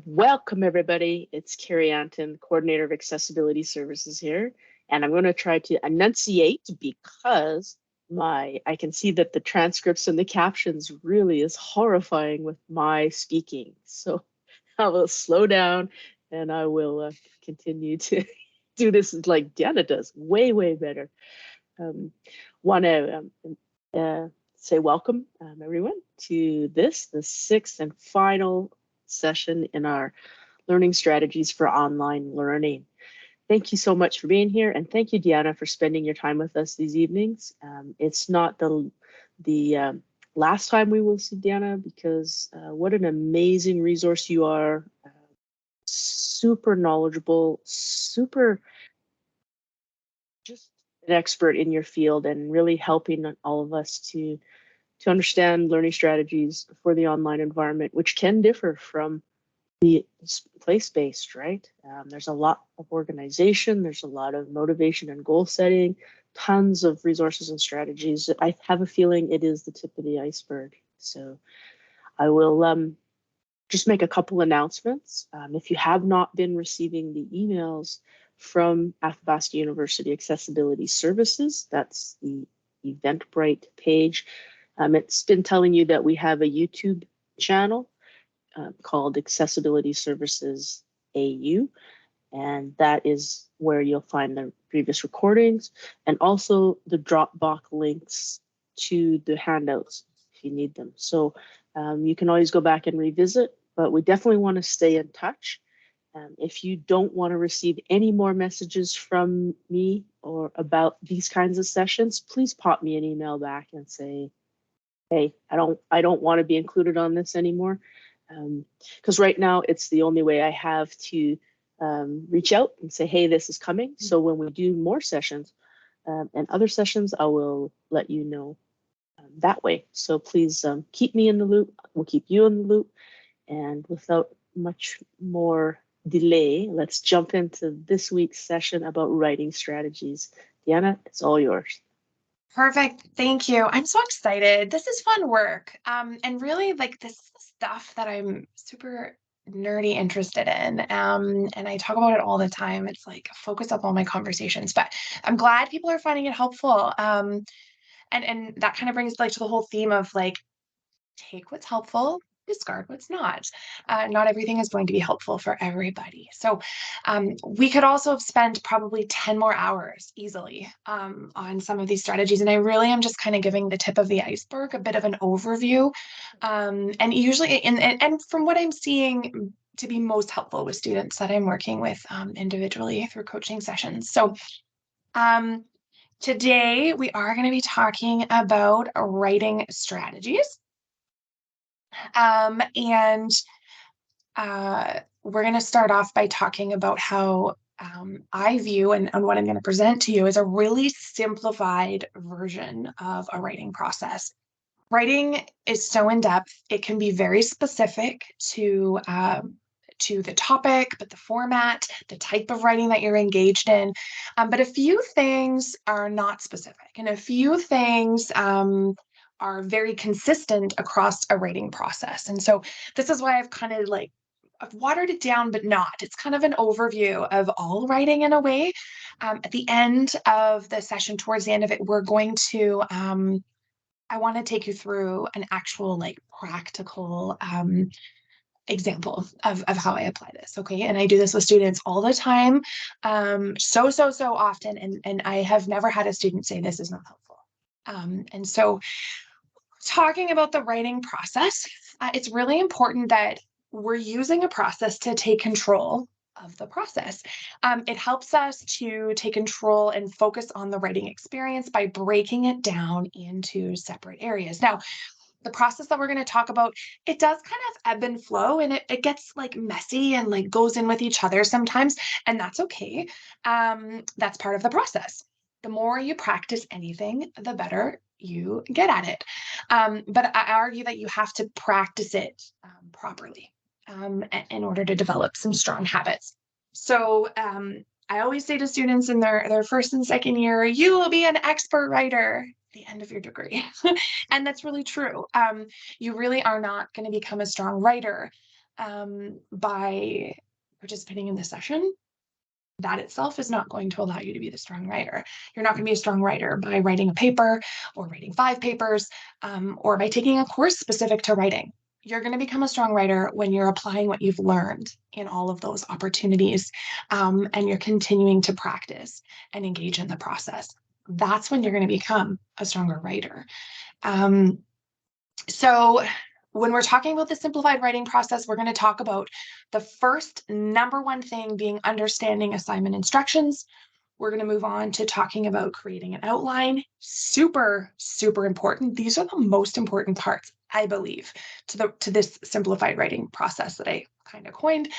Welcome, everybody. It's Carrie Anton, Coordinator of Accessibility Services here. And I'm going to try to enunciate because I can see that the transcripts and the captions really is horrifying with my speaking. So I will slow down and I will continue to do this like Diana does, way, way better. Want to say welcome, everyone, to the sixth and final session in our learning strategies for online learning. Thank you so much for being here, and thank you, Diana, for spending your time with us these evenings. It's not the last time we will see Diana, because what an amazing resource you are. Super knowledgeable, super just an expert in your field, and really helping all of us to understand learning strategies for the online environment, which can differ from the place-based, right? There's a lot of organization, there's a lot of motivation and goal setting, tons of resources and strategies. I have a feeling it is the tip of the iceberg. So I will just make a couple announcements. If you have not been receiving the emails from Athabasca University Accessibility Services, that's the Eventbrite page. It's been telling you that we have a YouTube channel called Accessibility Services AU, and that is where you'll find the previous recordings and also the Dropbox links to the handouts if you need them. So you can always go back and revisit, but we definitely want to stay in touch. If you don't want to receive any more messages from me or about these kinds of sessions, please pop me an email back and say, hey, I don't want to be included on this anymore. Because right now it's the only way I have to reach out and say, hey, this is coming. So when we do more sessions and other sessions, I will let you know that way. So please keep me in the loop. We'll keep you in the loop. And without much more delay, let's jump into this week's session about writing strategies. Diana, it's all yours. Perfect. Thank you. I'm so excited. This is fun work. And really, like, this is stuff that I'm super nerdy interested in. And I talk about it all the time. It's like a focus of all my conversations, but I'm glad people are finding it helpful. And that kind of brings like to the whole theme of like, take what's helpful, discard what's not. Not everything is going to be helpful for everybody. So we could also have spent probably 10 more hours easily on some of these strategies. And I really am just kind of giving the tip of the iceberg, a bit of an overview. And usually, and from what I'm seeing to be most helpful with students that I'm working with individually through coaching sessions. So today we are going to be talking about writing strategies. And we're going to start off by talking about how I view and what I'm going to present to you is a really simplified version of a writing process. Writing is so in-depth, it can be very specific to the topic, but the format, the type of writing that you're engaged in. But a few things are not specific, and a few things are very consistent across a writing process. And so this is why I've kind of like, I've watered it down, but not. It's kind of an overview of all writing in a way. At the end of the session, towards the end of it, we're going to, I want to take you through an actual like practical example of how I apply this. Okay. And I do this with students all the time. So often. And I have never had a student say this is not helpful. And so talking about the writing process, it's really important that we're using a process to take control of the process. It helps us to take control and focus on the writing experience by breaking it down into separate areas. Now, the process that we're going to talk about, it does kind of ebb and flow, and it gets like messy and like goes in with each other sometimes, and that's okay. That's part of the process. The more you practice anything, the better you get at it. But I argue that you have to practice it properly in order to develop some strong habits. So I always say to students in their first and second year, you will be an expert writer at the end of your degree. And that's really true. You really are not going to become a strong writer by participating in the session, that itself is not going to allow you to be the strong writer. You're not going to be a strong writer by writing a paper or writing 5 papers, or by taking a course specific to writing. You're going to become a strong writer when you're applying what you've learned in all of those opportunities, and you're continuing to practice and engage in the process. That's when you're going to become a stronger writer. So when we're talking about the simplified writing process, we're going to talk about the first number one thing being understanding assignment instructions. We're going to move on to talking about creating an outline. Super, super important. These are the most important parts, I believe, to this simplified writing process that I kind of coined.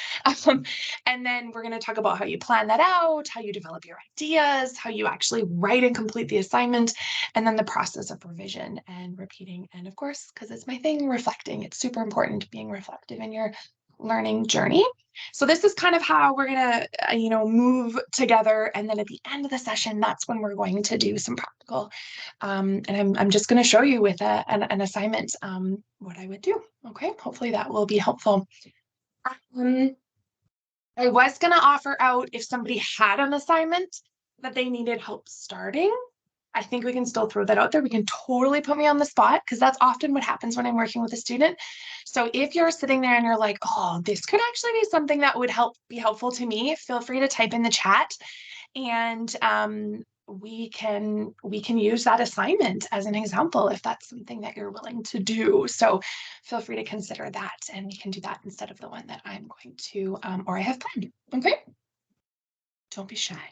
And then we're going to talk about how you plan that out, how you develop your ideas, how you actually write and complete the assignment, and then the process of revision and repeating. And of course, because it's my thing, reflecting. It's super important being reflective in your learning journey. So this is kind of how we're going to, move together. And then at the end of the session, that's when we're going to do some practical. And I'm just going to show you with an assignment what I would do. Okay, hopefully that will be helpful. I was going to offer out if somebody had an assignment that they needed help starting. I think we can still throw that out there. We can totally put me on the spot because that's often what happens when I'm working with a student. So if you're sitting there and you're like, oh, this could actually be something that would be helpful to me, feel free to type in the chat, and we can use that assignment as an example if that's something that you're willing to do. So feel free to consider that, and we can do that instead of the one that I'm going to, or I have planned. Okay. Don't be shy.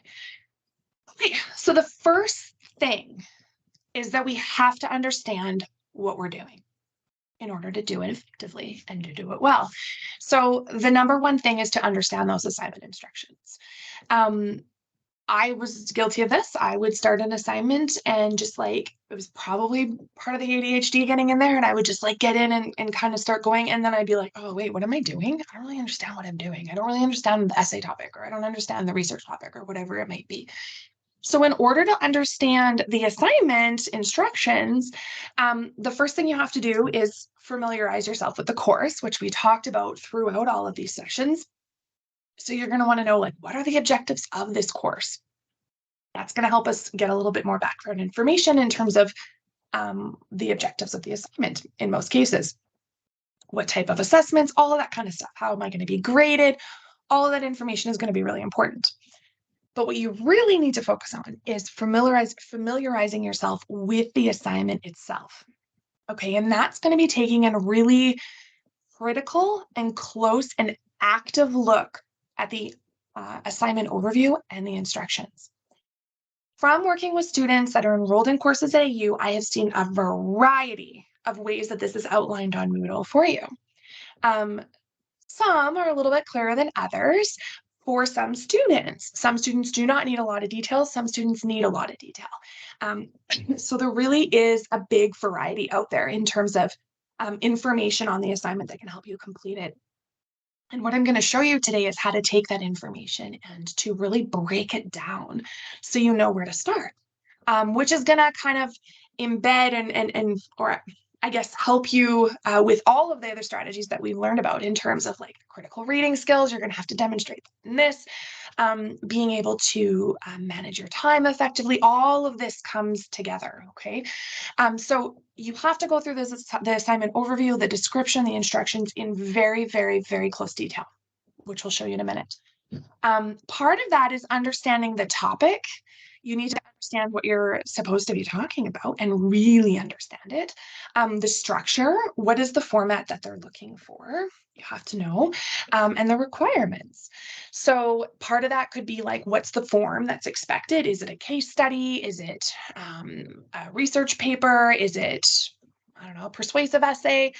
Okay, so the first thing is that we have to understand what we're doing in order to do it effectively and to do it well. So the number one thing is to understand those assignment instructions. I was guilty of this. I would start an assignment and just it was probably part of the ADHD getting in there, and I would just get in and kind of start going. And then I'd be like, oh, wait, what am I doing? I don't really understand what I'm doing. I don't really understand the essay topic, or I don't understand the research topic, or whatever it might be. So in order to understand the assignment instructions, the first thing you have to do is familiarize yourself with the course, which we talked about throughout all of these sessions. So you're going to want to know, what are the objectives of this course? That's going to help us get a little bit more background information in terms of the objectives of the assignment in most cases. What type of assessments, all of that kind of stuff. How am I going to be graded? All of that information is going to be really important. But what you really need to focus on is familiarizing yourself with the assignment itself. Okay, and that's going to be taking a really critical and close and active look at the assignment overview and the instructions. From working with students that are enrolled in courses at AU, I have seen a variety of ways that this is outlined on Moodle for you. Some are a little bit clearer than others. For some students do not need a lot of detail. Some students need a lot of detail. So there really is a big variety out there in terms of information on the assignment that can help you complete it. And what I'm going to show you today is how to take that information and to really break it down so you know where to start, which is going to kind of embed or I guess help you with all of the other strategies that we've learned about in terms of critical reading skills. You're going to have to demonstrate in this, being able to manage your time effectively. All of this comes together. Okay. So you have to go through the assignment overview, the description, the instructions in very, very, very close detail, which we'll show you in a minute. Part of that is understanding the topic. You need to understand what you're supposed to be talking about and really understand it. The structure, what is the format that they're looking for? You have to know, and the requirements. So part of that could be what's the form that's expected? Is it a case study? Is it a research paper? Is it, I don't know, a persuasive essay?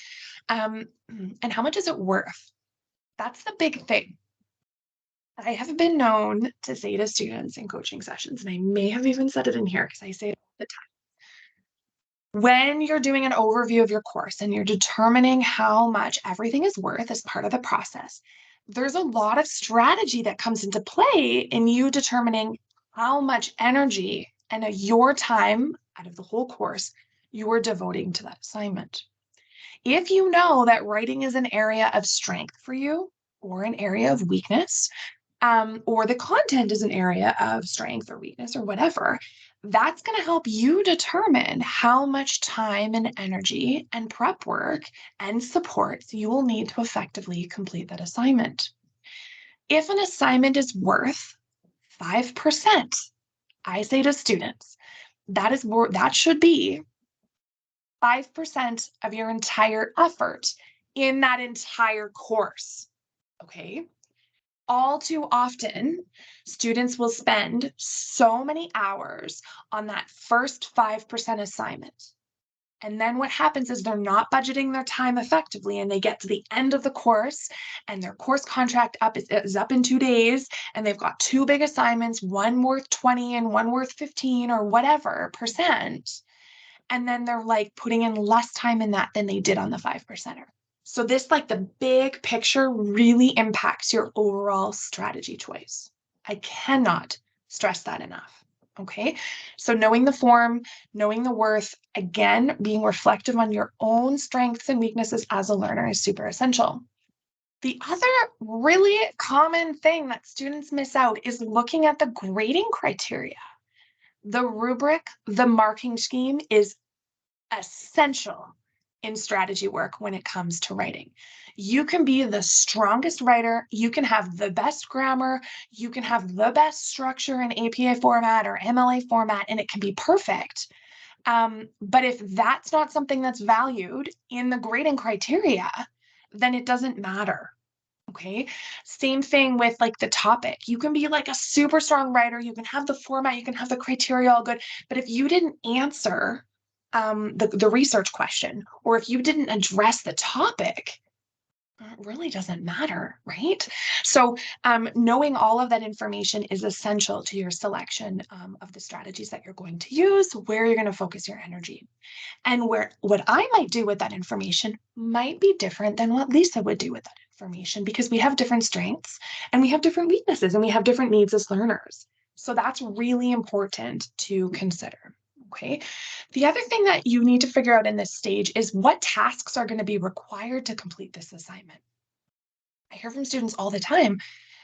And how much is it worth? That's the big thing. I have been known to say to students in coaching sessions, and I may have even said it in here because I say it all the time. When you're doing an overview of your course and you're determining how much everything is worth as part of the process, there's a lot of strategy that comes into play in you determining how much energy and your time out of the whole course you are devoting to that assignment. If you know that writing is an area of strength for you or an area of weakness, or the content is an area of strength or weakness or whatever, that's going to help you determine how much time and energy and prep work and supports you will need to effectively complete that assignment. If an assignment is worth 5%, I say to students, that should be 5% of your entire effort in that entire course. Okay? All too often, students will spend so many hours on that first 5% assignment. And then what happens is they're not budgeting their time effectively, and they get to the end of the course and their course contract is up in 2 days, and they've got 2 big assignments, one worth 20 and one worth 15 or whatever percent. And then they're like putting in less time in that than they did on the 5%er. So this, like, the big picture really impacts your overall strategy choice. I cannot stress that enough. Okay. So knowing the form, knowing the worth, again, being reflective on your own strengths and weaknesses as a learner is super essential. The other really common thing that students miss out is looking at the grading criteria. The rubric, the marking scheme is essential in strategy work when it comes to writing. You can be the strongest writer, you can have the best grammar, you can have the best structure in APA format or MLA format, and it can be perfect. But if that's not something that's valued in the grading criteria, then it doesn't matter. Okay. Same thing with like the topic. You can be like a super strong writer, you can have the format, you can have the criteria all good, but if you didn't answer the research question, or if you didn't address the topic, it really doesn't matter, right? So knowing all of that information is essential to your selection of the strategies that you're going to use, where you're going to focus your energy. And what I might do with that information might be different than what Lisa would do with that information, because we have different strengths and we have different weaknesses and we have different needs as learners. So that's really important to consider. Okay. The other thing that you need to figure out in this stage is what tasks are going to be required to complete this assignment. I hear from students all the time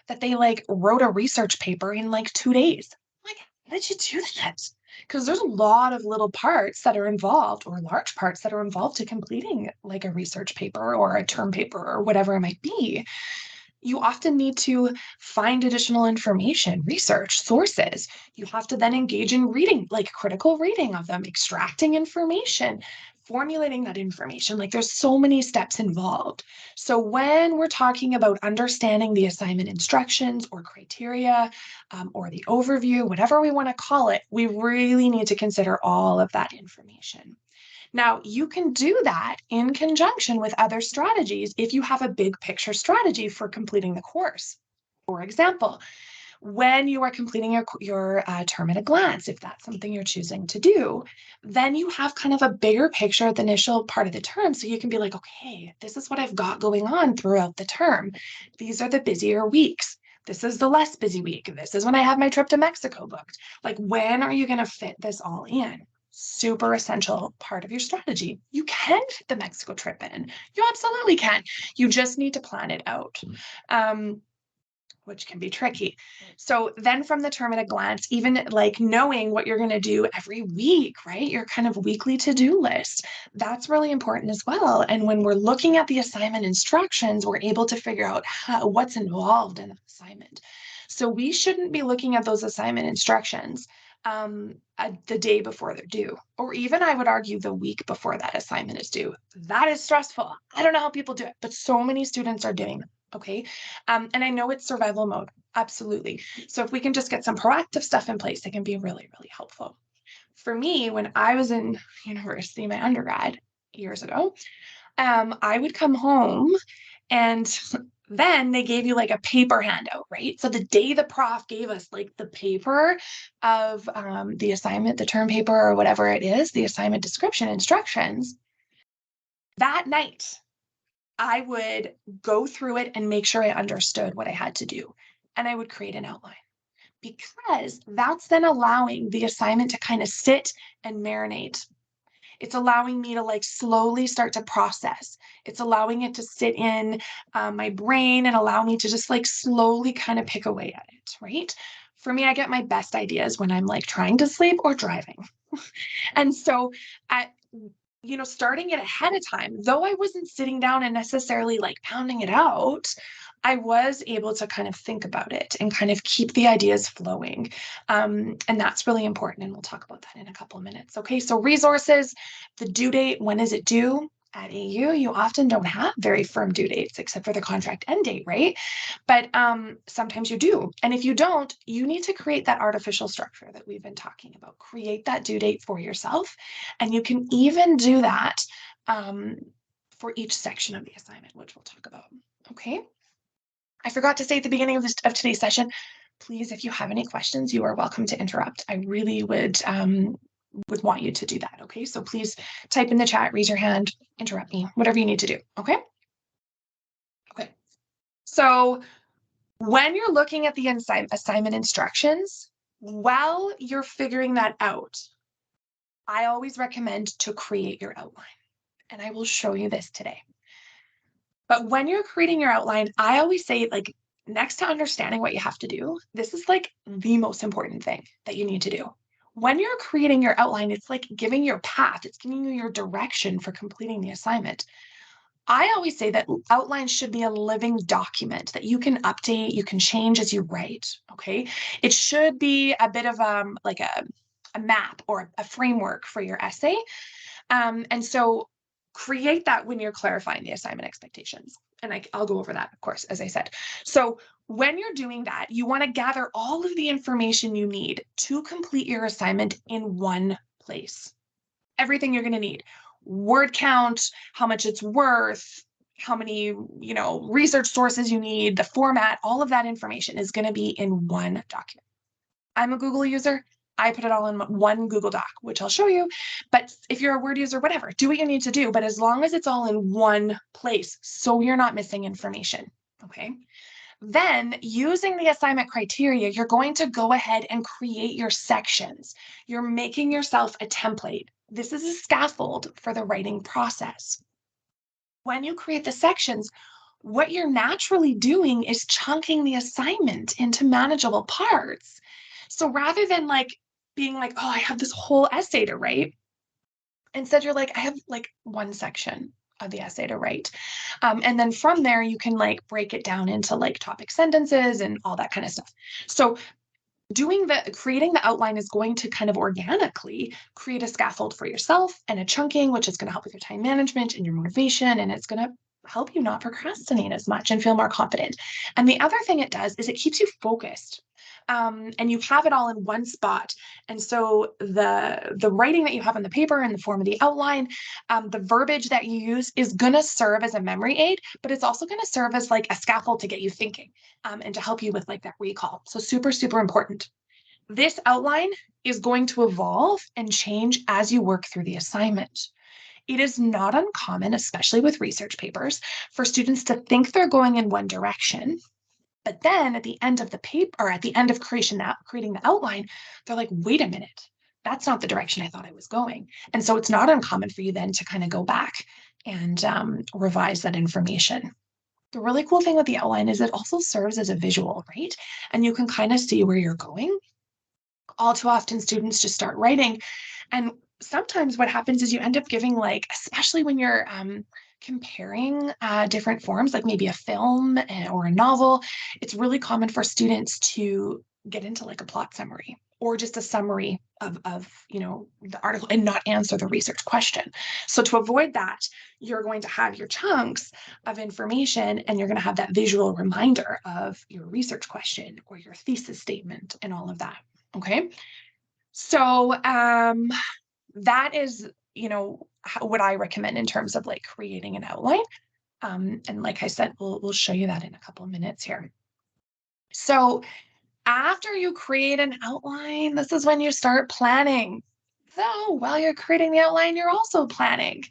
that they like wrote a research paper in like 2 days. I'm like, how did you do that? Because there's a lot of little parts that are involved, or large parts that are involved to completing like a research paper or a term paper or whatever it might be. You often need to find additional information, research, sources. You have to then engage in reading, like critical reading of them, extracting information, formulating that information. Like there's so many steps involved. So when we're talking about understanding the assignment instructions or criteria, or the overview, whatever we want to call it, we really need to consider all of that information. Now, you can do that in conjunction with other strategies if you have a big picture strategy for completing the course. For example, when you are completing your term at a glance, if that's something you're choosing to do, then you have kind of a bigger picture at the initial part of the term. So you can be like, okay, this is what I've got going on throughout the term. These are the busier weeks. This is the less busy week. This is when I have my trip to Mexico booked. Like, when are you going to fit this all in? Super essential part of your strategy. You can fit the Mexico trip in. You absolutely can. You just need to plan it out. Which can be tricky. So then from the term at a glance, even like knowing what you're going to do every week, right? Your kind of weekly to-do list, that's really important as well. And when we're looking at the assignment instructions, we're able to figure out what's involved in the assignment. So we shouldn't be looking at those assignment instructions the day before they're due, or even I would argue the week before that assignment is due. That is stressful. I don't know how people do it, but so many students are doing that. Okay. And I know it's survival mode. Absolutely. So if we can just get some proactive stuff in place, it can be really, really helpful. For me, when I was in university, my undergrad years ago, I would come home and then they gave you like a paper handout, right? So the day the prof gave us like the paper of the assignment, the term paper or whatever it is, the assignment description instructions, that night, I would go through it and make sure I understood what I had to do. And I would create an outline, because that's then allowing the assignment to kind of sit and marinate It's allowing me to like slowly start to process. It's allowing it to sit in my brain and allow me to just like slowly kind of pick away at it, right? For me, I get my best ideas when I'm like trying to sleep or driving. And so at starting it ahead of time, though I wasn't sitting down and necessarily like pounding it out, I was able to kind of think about it and kind of keep the ideas flowing. And that's really important. And we'll talk about that in a couple of minutes. Okay, so resources, the due date, when is it due? At AU, you often don't have very firm due dates except for the contract end date, right? But sometimes you do. And if you don't, you need to create that artificial structure that we've been talking about. Create that due date for yourself. And you can even do that for each section of the assignment, which we'll talk about. Okay. I forgot to say at the beginning of today's session, please, if you have any questions, you are welcome to interrupt. I really would want you to do that. Okay. So please type in the chat, raise your hand, interrupt me, whatever you need to do. Okay. Okay. So when you're looking at the assignment instructions, while you're figuring that out, I always recommend to create your outline. And I will show you this today. But when you're creating your outline, I always say, like, next to understanding what you have to do, this is like the most important thing that you need to do. When you're creating your outline, it's like giving your path, it's giving you your direction for completing the assignment. I always say that outlines should be a living document that you can update, you can change as you write, okay? It should be a bit of like a map or a framework for your essay. And so create that when you're clarifying the assignment expectations. And I'll go over that, of course, as I said. So when you're doing that, you want to gather all of the information you need to complete your assignment in one place. Everything you're going to need. Word count, how much it's worth, how many, research sources you need, the format, all of that information is going to be in one document. I'm a Google user. I put it all in one Google Doc, which I'll show you. But if you're a Word user, whatever, do what you need to do. But as long as it's all in one place, so you're not missing information, okay? Then using the assignment criteria, you're going to go ahead and create your sections. You're making yourself a template. This is a scaffold for the writing process. When you create the sections, what you're naturally doing is chunking the assignment into manageable parts. So rather than like being like, oh, I have this whole essay to write, instead you're like, I have like one section of the essay to write. And then from there, you can like break it down into like topic sentences and all that kind of stuff. So creating the outline is going to kind of organically create a scaffold for yourself and a chunking, which is going to help with your time management and your motivation. And it's going to help you not procrastinate as much and feel more confident. And the other thing it does is it keeps you focused. And you have it all in one spot. And so the writing that you have on the paper in the form of the outline, the verbiage that you use is going to serve as a memory aid, but it's also going to serve as like a scaffold to get you thinking and to help you with like that recall. So super, super important. This outline is going to evolve and change as you work through the assignment. It is not uncommon, especially with research papers, for students to think they're going in one direction. But then at the end of the paper, or at the end of creating the outline, they're like, wait a minute, that's not the direction I thought I was going. And so it's not uncommon for you then to kind of go back and revise that information. The really cool thing with the outline is it also serves as a visual, right? And you can kind of see where you're going. All too often, students just start writing. And sometimes what happens is you end up giving like, especially when you're comparing different forms, like maybe a film or a novel, it's really common for students to get into like a plot summary or just a summary of the article and not answer the research question. So to avoid that, you're going to have your chunks of information and you're going to have that visual reminder of your research question or your thesis statement and all of that. Okay. So that is, what I recommend in terms of like creating an outline. And like I said, we'll show you that in a couple of minutes here. So after you create an outline, this is when you start planning. Though while you're creating the outline, you're also planning.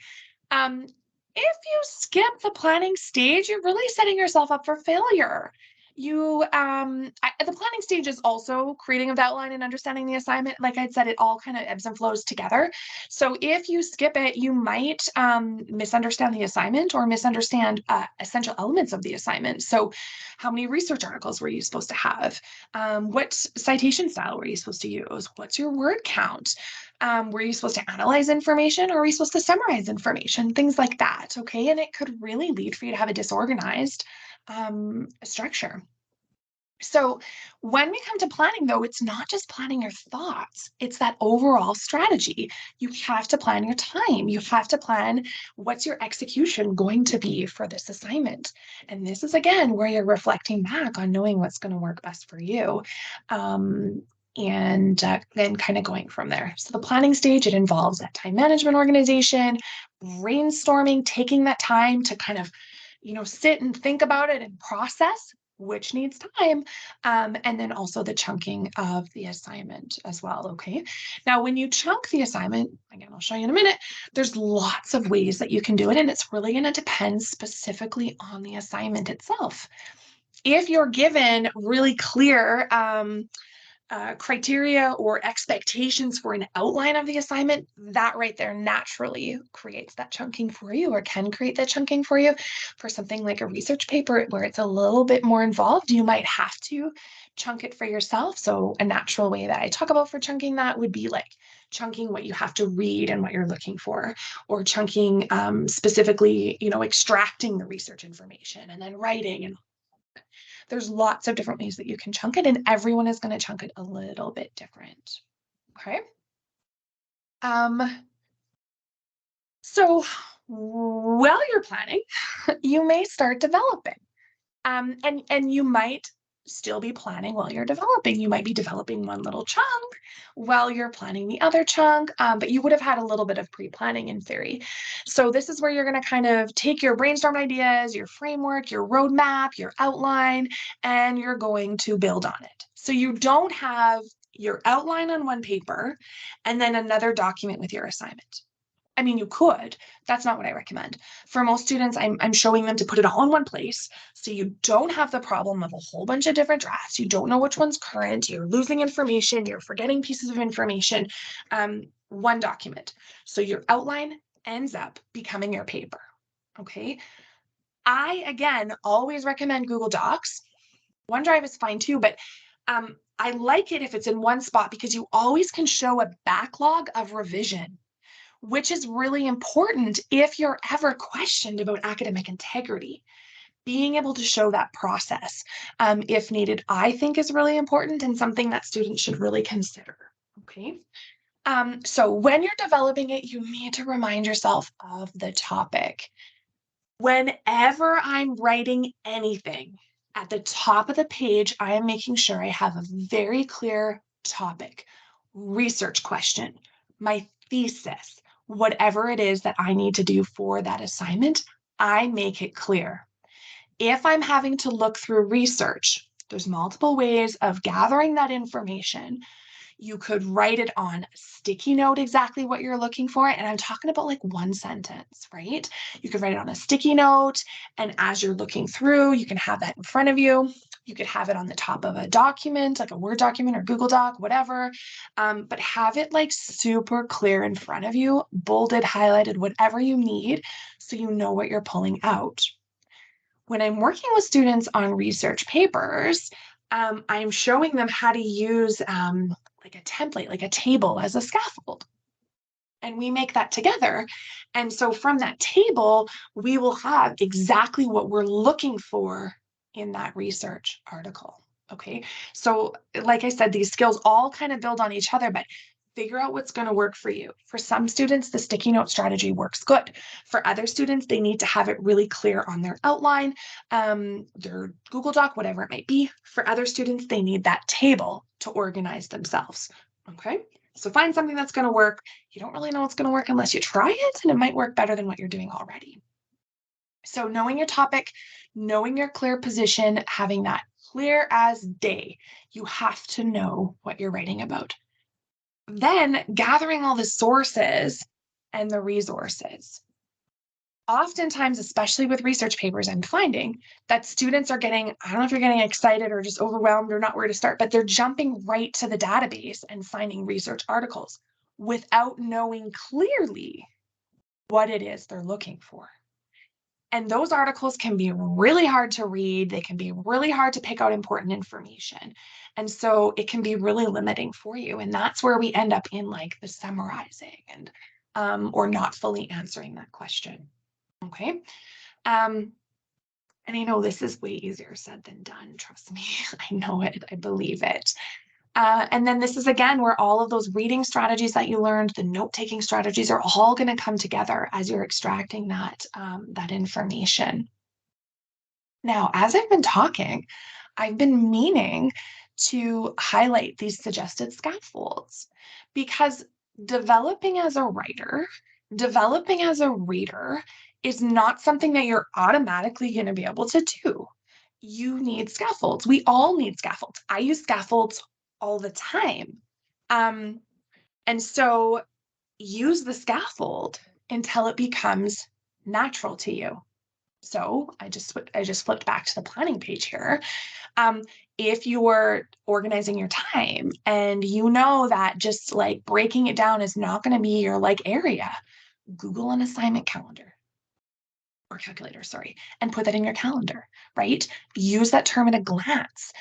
If you skip the planning stage, you're really setting yourself up for failure. The planning stage is also creating of outline and understanding the assignment. Like I said, it all kind of ebbs and flows together. So if you skip it, you might misunderstand the assignment or misunderstand essential elements of the assignment. So how many research articles were you supposed to have? What citation style were you supposed to use? What's your word count? Were you supposed to analyze information or were you supposed to summarize information? Things like that, okay? And it could really lead for you to have a disorganized structure. So when we come to planning, though, it's not just planning your thoughts, it's that overall strategy. You have to plan your time. You have to plan what's your execution going to be for this assignment. And this is, again, where you're reflecting back on knowing what's going to work best for you. And then kind of going from there. So the planning stage, it involves that time management organization, brainstorming, taking that time to kind of, sit and think about it and process, which needs time, and then also the chunking of the assignment as well, okay? Now, when you chunk the assignment, again, I'll show you in a minute, there's lots of ways that you can do it, and it's really gonna depend specifically on the assignment itself. If you're given really clear criteria or expectations for an outline of the assignment, that right there naturally creates that chunking for you, or can create that chunking for you. For something like a research paper where it's a little bit more involved, you might have to chunk it for yourself. So a natural way that I talk about for chunking that would be like chunking what you have to read and what you're looking for, or chunking specifically, extracting the research information and then writing. And there's lots of different ways that you can chunk it, and everyone is going to chunk it a little bit different. Okay. So while you're planning, you may start developing. And you might still be planning while you're developing. You might be developing one little chunk while you're planning the other chunk, but you would have had a little bit of pre-planning in theory. So this is where you're going to kind of take your brainstorm ideas, your framework, your roadmap, your outline, and you're going to build on it. So you don't have your outline on one paper and then another document with your assignment. I mean, you could. That's not what I recommend. For most students, I'm showing them to put it all in one place, so you don't have the problem of a whole bunch of different drafts. You don't know which one's current. You're losing information. You're forgetting pieces of information. One document. So your outline ends up becoming your paper. Okay. I, again, always recommend Google Docs. OneDrive is fine too, but I like it if it's in one spot because you always can show a backlog of revision, which is really important if you're ever questioned about academic integrity. Being able to show that process, if needed, I think is really important and something that students should really consider, okay? So when you're developing it, you need to remind yourself of the topic. Whenever I'm writing anything, at the top of the page, I am making sure I have a very clear topic, research question, my thesis, whatever it is that I need to do for that assignment, I make it clear. If I'm having to look through research, there's multiple ways of gathering that information. You could write it on a sticky note, exactly what you're looking for. And I'm talking about like one sentence, right? You could write it on a sticky note. And as you're looking through, you can have that in front of you. You could have it on the top of a document, like a Word document or Google Doc, whatever. But have it like super clear in front of you, bolded, highlighted, whatever you need, so you know what you're pulling out. When I'm working with students on research papers, I'm showing them how to use like a template, like a table as a scaffold. And we make that together. And so from that table, we will have exactly what we're looking for in that research article. Okay. So like I said, these skills all kind of build on each other, but figure out what's going to work for you. For some students, the sticky note strategy works good. For other students, they need to have it really clear on their outline, their Google Doc, whatever it might be. For other students, they need that table to organize themselves. Okay. So find something that's going to work. You don't really know what's going to work unless you try it, and it might work better than what you're doing already. So knowing your topic, knowing your clear position, having that clear as day, you have to know what you're writing about. Then gathering all the sources and the resources. oftentimes, especially with research papers, I'm finding that students are getting, I don't know if you're getting excited or just overwhelmed or not where to start, but they're jumping right to the database and finding research articles without knowing clearly what it is they're looking for. And those articles can be really hard to read. They can be really hard to pick out important information. And so it can be really limiting for you. And that's where we end up in like the summarizing and or not fully answering that question. Okay. And I know this is way easier said than done. Trust me. I know it. I believe it. And then this is again where all of those reading strategies that you learned, the note-taking strategies are all going to come together as you're extracting that, that information. Now, as I've been talking, I've been meaning to highlight these suggested scaffolds because developing as a writer, developing as a reader is not something that you're automatically going to be able to do. You need scaffolds. We all need scaffolds. I use scaffolds all the time. And so use the scaffold until it becomes natural to you. So I just flipped back to the planning page here. If you're organizing your time and you know that just like breaking it down is not going to be your like area, Google an assignment calendar or calculator, sorry, and put that in your calendar, right? Use that term at a glance.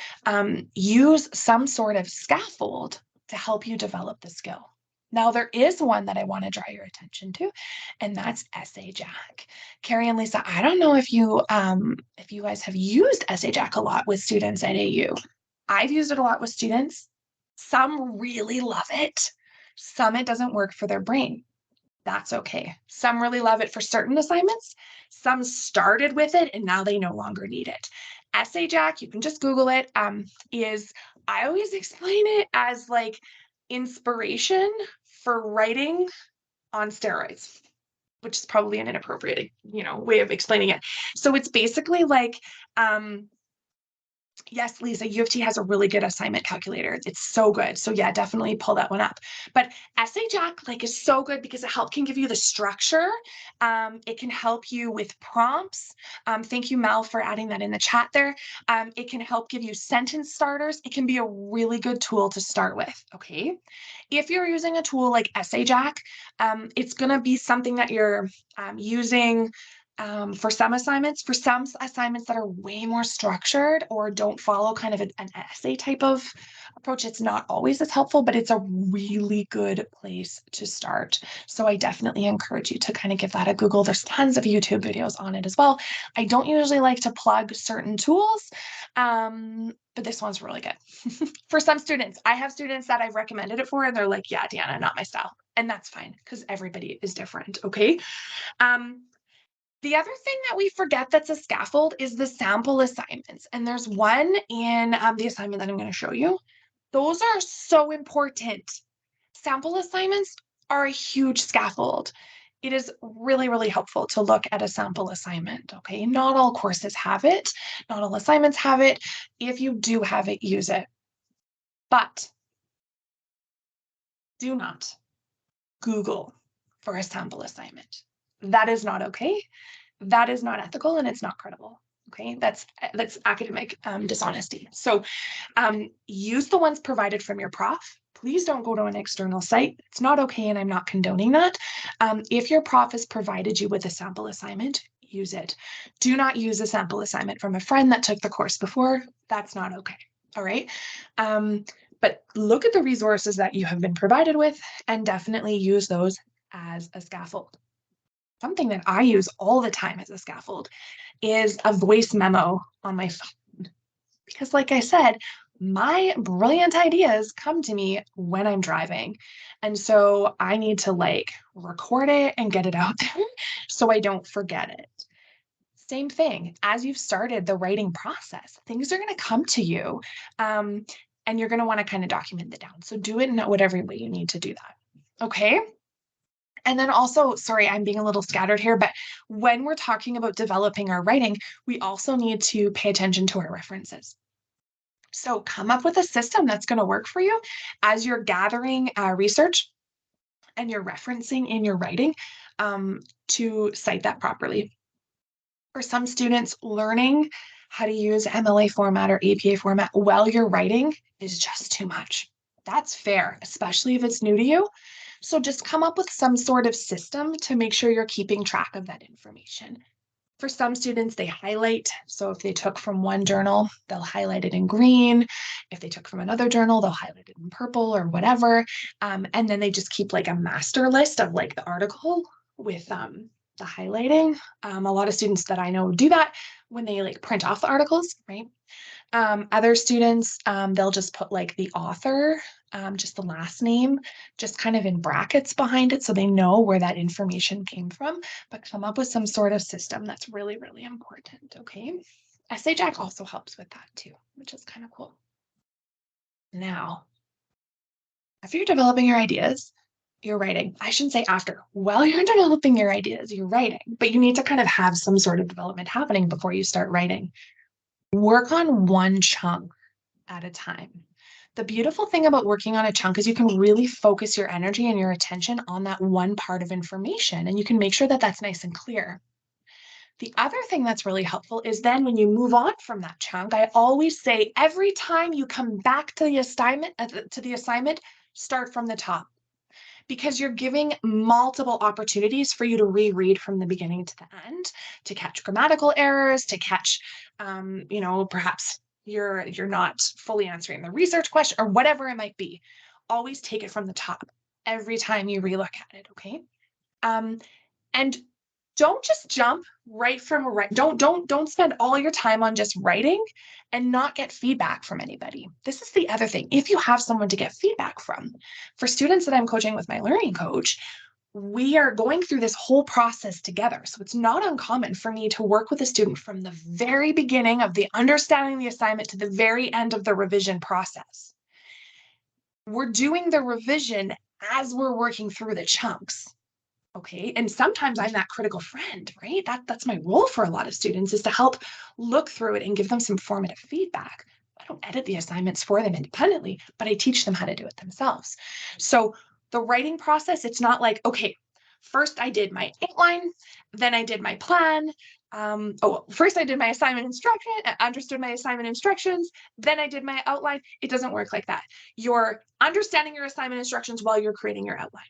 Use some sort of scaffold to help you develop the skill. Now, there is one that I want to draw your attention to, and that's Essay Jack. Carrie and Lisa, I don't know if you guys have used Essay Jack a lot with students at AU. I've used it a lot with students. Some really love it. Some it doesn't work for their brain. That's okay. Some really love it for certain assignments. Some started with it and now they no longer need it. Essay Jack, you can just Google it, I always explain it as like inspiration for writing on steroids, which is probably an inappropriate, way of explaining it. So it's basically like, yes, Lisa, U of T has a really good assignment calculator. It's so good. So yeah, definitely pull that one up. But Essay Jack is so good because it can give you the structure. It can help you with prompts. Thank you, Mel, for adding that in the chat there. It can help give you sentence starters. It can be a really good tool to start with, okay? If you're using a tool like Essay Jack, it's going to be something that you're using for some assignments. For some assignments that are way more structured or don't follow kind of an essay type of approach, it's not always as helpful, but it's a really good place to start. So I definitely encourage you to kind of give that a Google. There's tons of YouTube videos on it as well. I don't usually like to plug certain tools, but this one's really good. For some students, I have students that I've recommended it for, and they're like, yeah, Deanna, not my style. And that's fine because everybody is different, okay? The other thing that we forget that's a scaffold is the sample assignments. And there's one in the assignment that I'm going to show you. Those are so important. Sample assignments are a huge scaffold. It is really, really helpful to look at a sample assignment, okay? Not all courses have it. Not all assignments have it. If you do have it, use it. But do not Google for a sample assignment. That is not okay. That is not ethical and it's not credible. Okay, that's academic dishonesty. So use the ones provided from your prof. Please don't go to an external site. It's not okay and I'm not condoning that. If your prof has provided you with a sample assignment, use it. Do not use a sample assignment from a friend that took the course before. That's not okay. All right. But look at the resources that you have been provided with and definitely use those as a scaffold. Something that I use all the time as a scaffold is a voice memo on my phone. Because like I said, my brilliant ideas come to me when I'm driving. And so I need to record it and get it out there so I don't forget it. Same thing, as you've started the writing process, things are going to come to you and you're going to want to kind of document it down. So do it in whatever way you need to do that. Okay. And then also, sorry, I'm being a little scattered here, but when we're talking about developing our writing, we also need to pay attention to our references. So come up with a system that's going to work for you as you're gathering research and you're referencing in your writing. to cite that properly. For some students, learning how to use MLA format or APA format while you're writing is just too much. That's fair, especially if it's new to you. So just come up with some sort of system to make sure you're keeping track of that information. For some students, they highlight. So if they took from one journal, they'll highlight it in green. If they took from another journal, they'll highlight it in purple or whatever. And then they just keep like a master list of like the article with the highlighting. A lot of students that I know do that when they like print off the articles, right? Other students, they'll just put like the author, just the last name, just kind of in brackets behind it so they know where that information came from, but come up with some sort of system. That's really, really important, okay? Essay Jack also helps with that too, which is kind of cool. Now, after you're developing your ideas, you're writing. I shouldn't say after. While you're developing your ideas, you're writing, but you need to kind of have some sort of development happening before you start writing. Work on one chunk at a time. The beautiful thing about working on a chunk is you can really focus your energy and your attention on that one part of information, and you can make sure that that's nice and clear. The other thing that's really helpful is then when you move on from that chunk, I always say every time you come back to the assignment, start from the top, because you're giving multiple opportunities for you to reread from the beginning to the end, to catch grammatical errors, to catch, perhaps you're not fully answering the research question or whatever it might be. Always take it from the top every time you relook at it, okay? And don't just jump right from right. Don't spend all your time on just writing and not get feedback from anybody. This is the other thing. If you have someone to get feedback from, for students that I'm coaching with my learning coach, we are going through this whole process together. So it's not uncommon for me to work with a student from the very beginning of the understanding the assignment to the very end of the revision process. We're doing the revision as we're working through the chunks. Okay. And sometimes I'm that critical friend, right? That's my role for a lot of students, is to help look through it and give them some formative feedback. I don't edit the assignments for them independently, but I teach them how to do it themselves. So the writing process, it's not like, okay, first I did my outline, then I did my plan. First I did my assignment instruction, understood my assignment instructions, then I did my outline. It doesn't work like that. You're understanding your assignment instructions while you're creating your outline.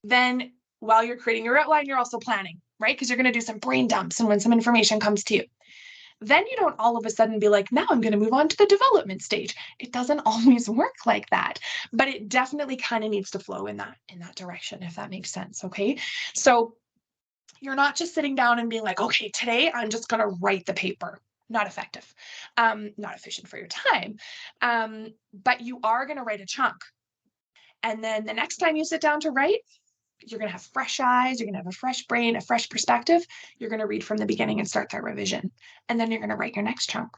Then while you're creating your outline, you're also planning, right? Because you're going to do some brain dumps and when some information comes to you. Then you don't all of a sudden be like, now I'm going to move on to the development stage. It doesn't always work like that, but it definitely kind of needs to flow in that direction, if that makes sense. Okay. So you're not just sitting down and being like, okay, today I'm just going to write the paper. Not effective, not efficient for your time. But you are going to write a chunk. And then the next time you sit down to write, you're going to have fresh eyes, you're going to have a fresh brain, a fresh perspective. You're going to read from the beginning and start that revision. And then you're going to write your next chunk.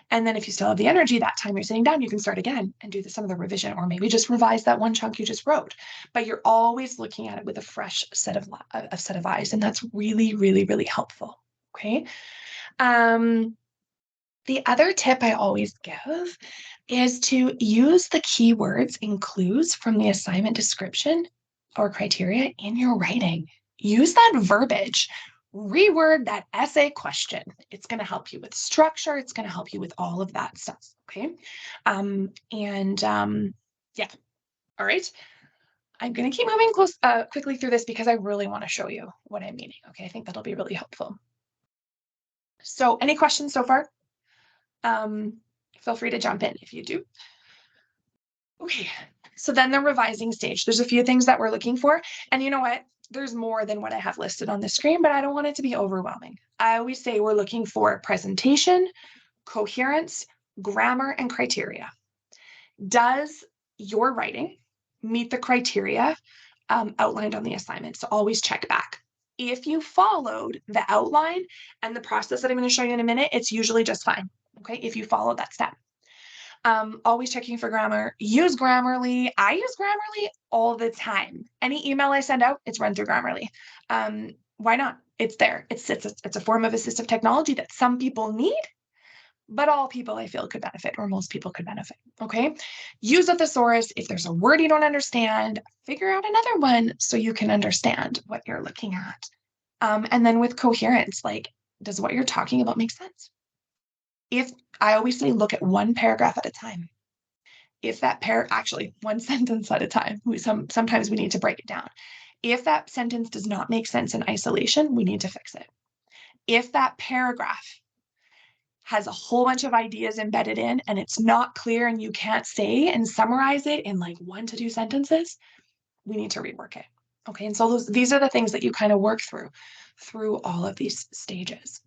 And then if you still have the energy that time you're sitting down, you can start again and do some of the revision, or maybe just revise that one chunk you just wrote. But you're always looking at it with a fresh set of eyes. And that's really, really, really helpful. Okay. The other tip I always give is to use the keywords and clues from the assignment description or criteria in your writing. Use that verbiage. Reword that essay question. It's going to help you with structure. It's going to help you with all of that stuff. Okay. Yeah. All right. I'm going to keep moving quickly through this because I really want to show you what I'm meaning. Okay. I think that'll be really helpful. So any questions so far? Feel free to jump in if you do. Okay, so then the revising stage. There's a few things that we're looking for. And you know what? There's more than what I have listed on the screen, but I don't want it to be overwhelming. I always say we're looking for presentation, coherence, grammar, and criteria. Does your writing meet the criteria outlined on the assignment? So always check back. If you followed the outline and the process that I'm going to show you in a minute, it's usually just fine. Okay, if you follow that step. Always checking for grammar. Use Grammarly. I use Grammarly all the time. Any email I send out, it's run through Grammarly. Why not? It's there. It's a form of assistive technology that some people need, but all people I feel could benefit, or most people could benefit, okay? Use a thesaurus. If there's a word you don't understand, figure out another one so you can understand what you're looking at. And then with coherence, like, does what you're talking about make sense? If I always say, look at one paragraph at a time. If that actually one sentence at a time, sometimes we need to break it down. If that sentence does not make sense in isolation, we need to fix it. If that paragraph has a whole bunch of ideas embedded in and it's not clear and you can't say and summarize it in like 1 to 2 sentences, we need to rework it. Okay, and so these are the things that you kind of work through all of these stages.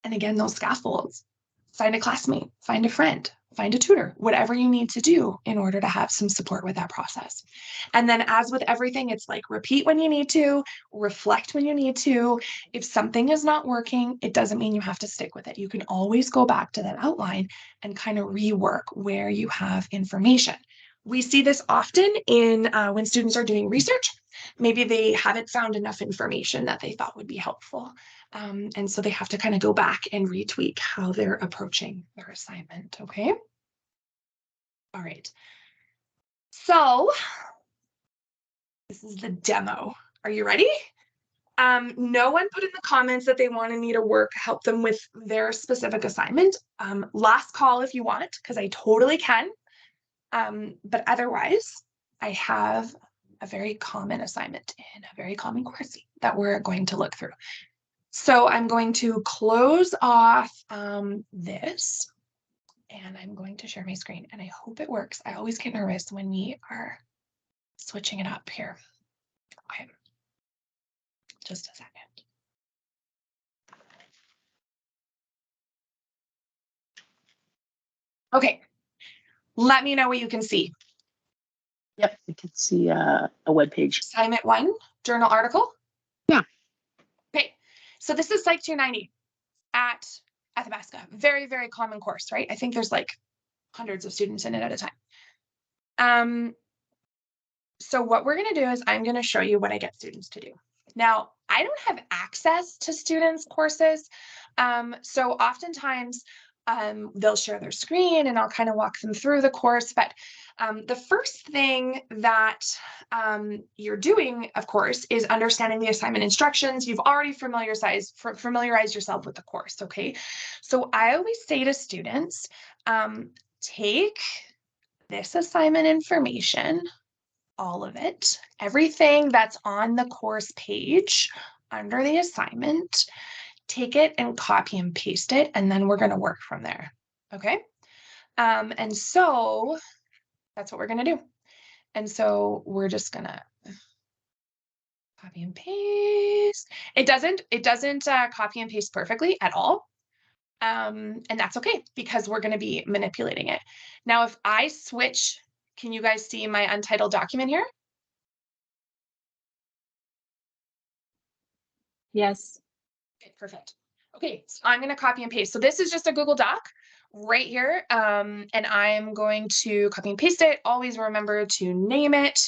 And again, those scaffolds: find a classmate, find a friend, find a tutor, whatever you need to do in order to have some support with that process. And then, as with everything, it's like repeat when you need to, reflect when you need to. If something is not working, it doesn't mean you have to stick with it. You can always go back to that outline and kind of rework where you have information. We see this often in when students are doing research. Maybe they haven't found enough information that they thought would be helpful. And so they have to kind of go back and retweak how they're approaching their assignment, okay? All right. So this is the demo. Are you ready? No one put in the comments that they wanted me to help them with their specific assignment. Last call if you want, because I totally can. But otherwise, I have a very common assignment in a very common course that we're going to look through. So I'm going to close off this, and I'm going to share my screen, and I hope it works. I always get nervous when we are switching it up here. Okay, just a second. Okay, let me know what you can see. Yep, I can see a web page. Assignment 1, journal article. Yeah. Okay, so this is Psych 290 at Athabasca. Very, very common course, right? I think there's like hundreds of students in it at a time. So what we're going to do is I'm going to show you what I get students to do. Now, I don't have access to students' courses. So oftentimes they'll share their screen and I'll kind of walk them through the course. But the first thing that you're doing, of course, is understanding the assignment instructions. You've already familiarized yourself with the course, okay? So I always say to students, take this assignment information, all of it, everything that's on the course page under the assignment, take it and copy and paste it, and then we're going to work from there. Okay. And so that's what we're going to do. And so we're just going to copy and paste. It doesn't copy and paste perfectly at all. And that's okay because we're going to be manipulating it. Now, if I switch, can you guys see my untitled document here? Yes. Okay, perfect. Okay, so I'm going to copy and paste. So this is just a Google Doc right here. And I'm going to copy and paste it. Always remember to name it.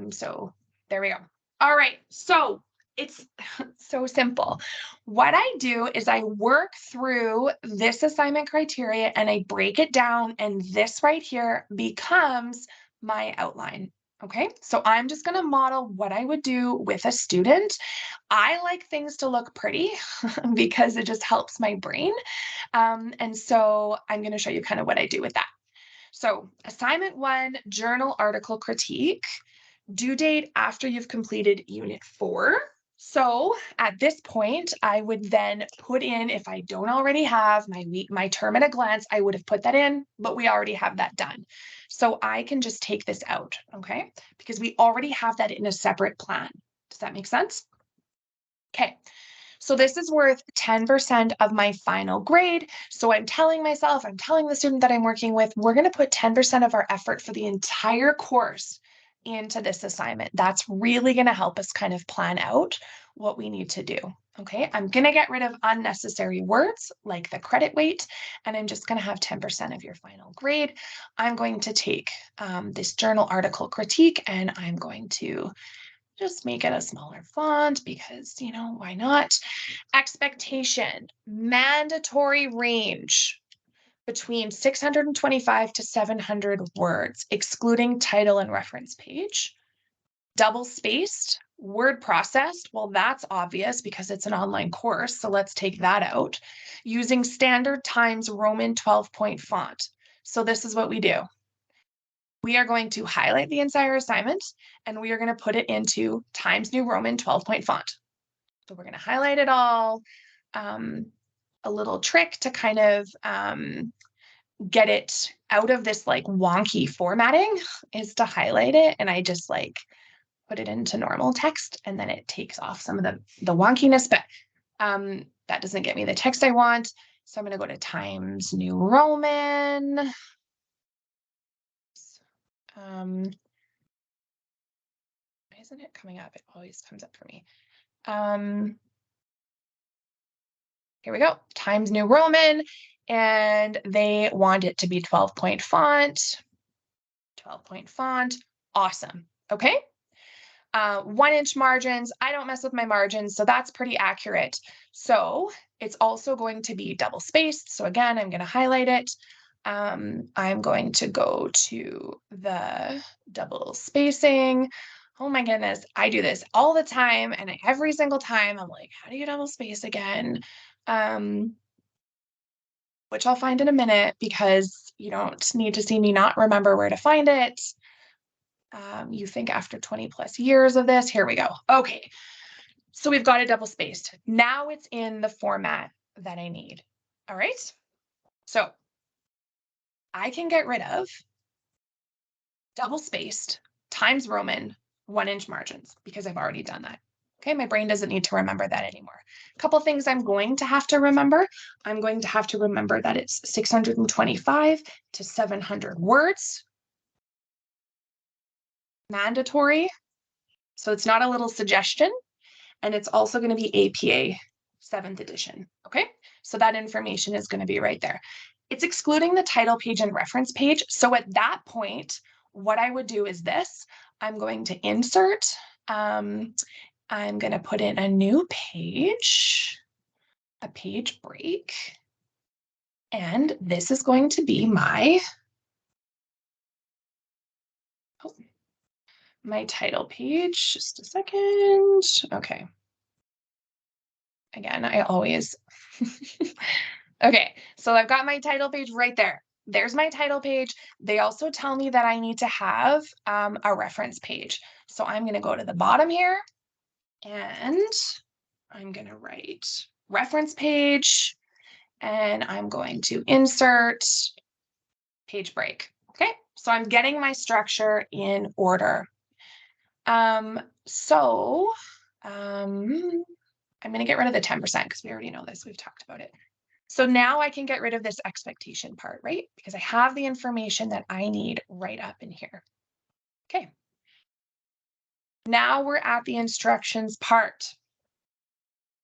So there we go. All right, so it's so simple. What I do is I work through this assignment criteria and I break it down, and this right here becomes my outline. Okay, so I'm just going to model what I would do with a student. I like things to look pretty because it just helps my brain. And so I'm going to show you kind of what I do with that. So assignment 1, journal article critique, due date after you've completed unit 4. So at this point, I would then put in, if I don't already have my term at a glance, I would have put that in, but we already have that done. So I can just take this out, okay? Because we already have that in a separate plan. Does that make sense? Okay, so this is worth 10% of my final grade. So I'm telling the student that I'm working with, we're going to put 10% of our effort for the entire course into this assignment. That's really going to help us kind of plan out what we need to do. Okay, I'm going to get rid of unnecessary words like the credit weight, and I'm just going to have 10% of your final grade. I'm going to take this journal article critique and I'm going to just make it a smaller font because, why not? Expectation, mandatory range between 625 to 700 words, excluding title and reference page. Double spaced, word processed, well, that's obvious because it's an online course, so let's take that out. Using standard Times Roman 12-point font. So this is what we do. We are going to highlight the entire assignment and we are going to put it into Times New Roman 12-point font. So we're going to highlight it all. A little trick to kind of get it out of this like wonky formatting is to highlight it, and I just like put it into normal text, and then it takes off some of the wonkiness, but that doesn't get me the text I want. So I'm going to go to Times New Roman. Why isn't it coming up? It always comes up for me. Here we go, Times New Roman, and they want it to be 12-point font. 12-point font, awesome. Okay. 1-inch margins. I don't mess with my margins, so that's pretty accurate. So it's also going to be double spaced. So again, I'm going to highlight it. I'm going to go to the double spacing. Oh my goodness, I do this all the time, and every single time I'm like, how do you double space again? Which I'll find in a minute because you don't need to see me not remember where to find it. You think after 20 plus years of this, here we go. Okay, so we've got it double spaced. Now it's in the format that I need. All right, so I can get rid of double spaced Times Roman 1-inch margins because I've already done that. Okay, my brain doesn't need to remember that anymore. A couple things I'm going to have to remember. I'm going to have to remember that it's 625 to 700 words. Mandatory. So it's not a little suggestion. And it's also going to be APA 7th edition. Okay, so that information is going to be right there. It's excluding the title page and reference page. So at that point, what I would do is this. I'm going to insert. I'm going to put in a new page, a page break. And this is going to be my title page. Just a second. Okay. Again, I always, okay, so I've got my title page right there. There's my title page. They also tell me that I need to have a reference page. So I'm going to go to the bottom here and I'm going to write reference page and I'm going to insert page break. Okay, so I'm getting my structure in order. I'm going to get rid of the 10% because we already know this. We've talked about it. So now I can get rid of this expectation part, right? Because I have the information that I need right up in here. Okay. Now we're at the instructions part.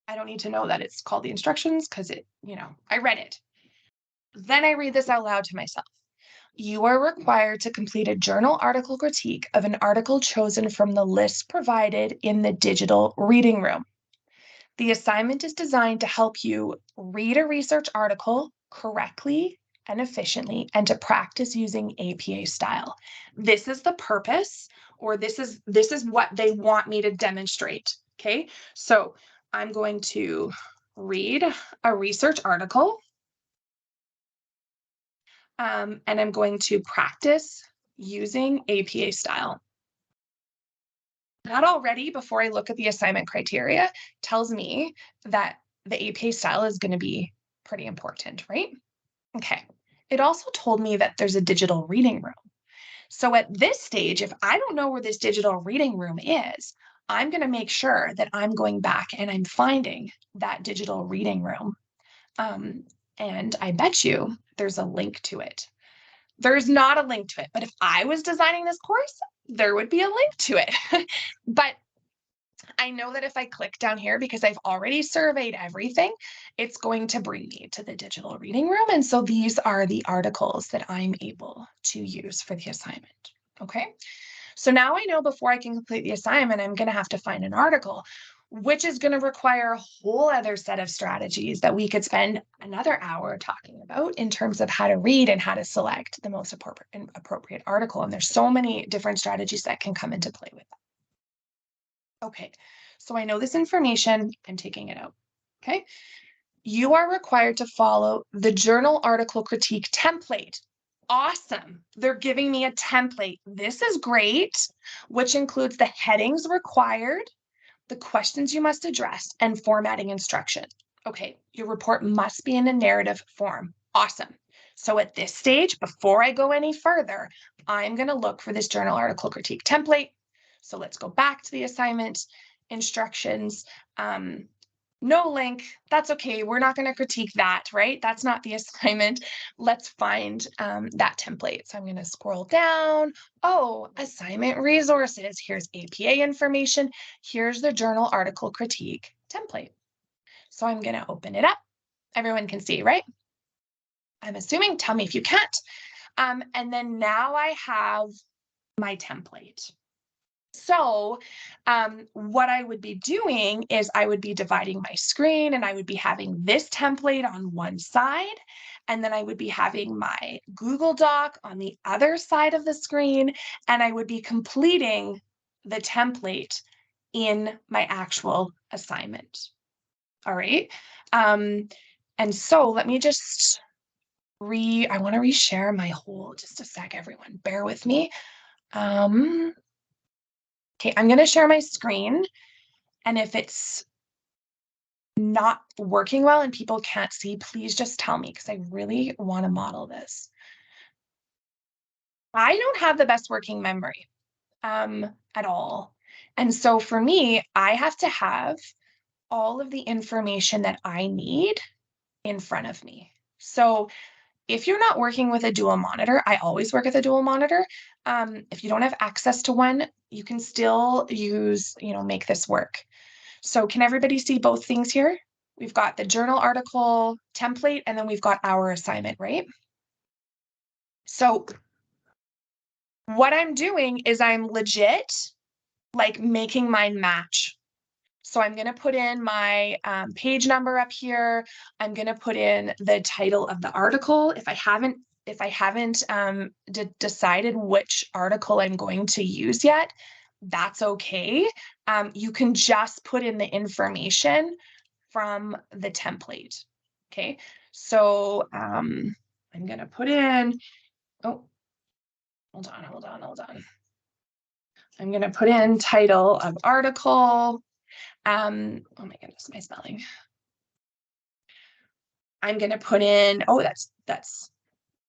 I don't need to know that it's called the instructions because I read it. Then I read this out loud to myself. You are required to complete a journal article critique of an article chosen from the list provided in the digital reading room. The assignment is designed to help you read a research article correctly and efficiently and to practice using APA style. This is the purpose, or this is what they want me to demonstrate. Okay, so I'm going to read a research article and I'm going to practice using APA style. That already, before I look at the assignment criteria, tells me that the APA style is going to be pretty important, right? Okay. It also told me that there's a digital reading room. So at this stage, if I don't know where this digital reading room is, I'm going to make sure that I'm going back and I'm finding that digital reading room. And I bet you there's a link to it. There's not a link to it, but if I was designing this course, there would be a link to it. But I know that if I click down here, because I've already surveyed everything, it's going to bring me to the digital reading room. And so these are the articles that I'm able to use for the assignment. Okay. So now I know before I can complete the assignment, I'm going to have to find an article, which is going to require a whole other set of strategies that we could spend another hour talking about in terms of how to read and how to select the most appropriate article. And there's so many different strategies that can come into play with that. Okay, so I know this information, I'm taking it out. Okay, you are required to follow the journal article critique template. Awesome. They're giving me a template. This is great, which includes the headings required, the questions you must address, and formatting instructions. Okay, your report must be in a narrative form. Awesome. So at this stage, before I go any further, I'm going to look for this journal article critique template. So let's go back to the assignment instructions. No link, that's okay. We're not going to critique that, right? That's not the assignment. Let's find that template. So I'm going to scroll down. Oh, assignment resources. Here's APA information. Here's the journal article critique template. So I'm going to open it up. Everyone can see, right? I'm assuming, tell me if you can't. And then now I have my template. So what I would be doing is I would be dividing my screen, and I would be having this template on one side, and then I would be having my Google Doc on the other side of the screen, and I would be completing the template in my actual assignment. All right. And so let me just I want to reshare my whole, just a sec, everyone, bear with me. Okay, I'm going to share my screen, and if it's not working well and people can't see, please just tell me, because I really want to model this. I don't have the best working memory at all. And so for me, I have to have all of the information that I need in front of me. So if you're not working with a dual monitor, I always work with a dual monitor. If you don't have access to one, you can still use, make this work. So can everybody see both things here? We've got the journal article template, and then we've got our assignment, right? So what I'm doing is I'm legit like making mine match. So I'm going to put in my page number up here. I'm going to put in the title of the article. If I haven't decided which article I'm going to use yet, that's okay. You can just put in the information from the template. Okay, so I'm going to put in, oh, hold on. I'm going to put in title of article. Oh my goodness, my spelling. I'm going to put in, oh, that's,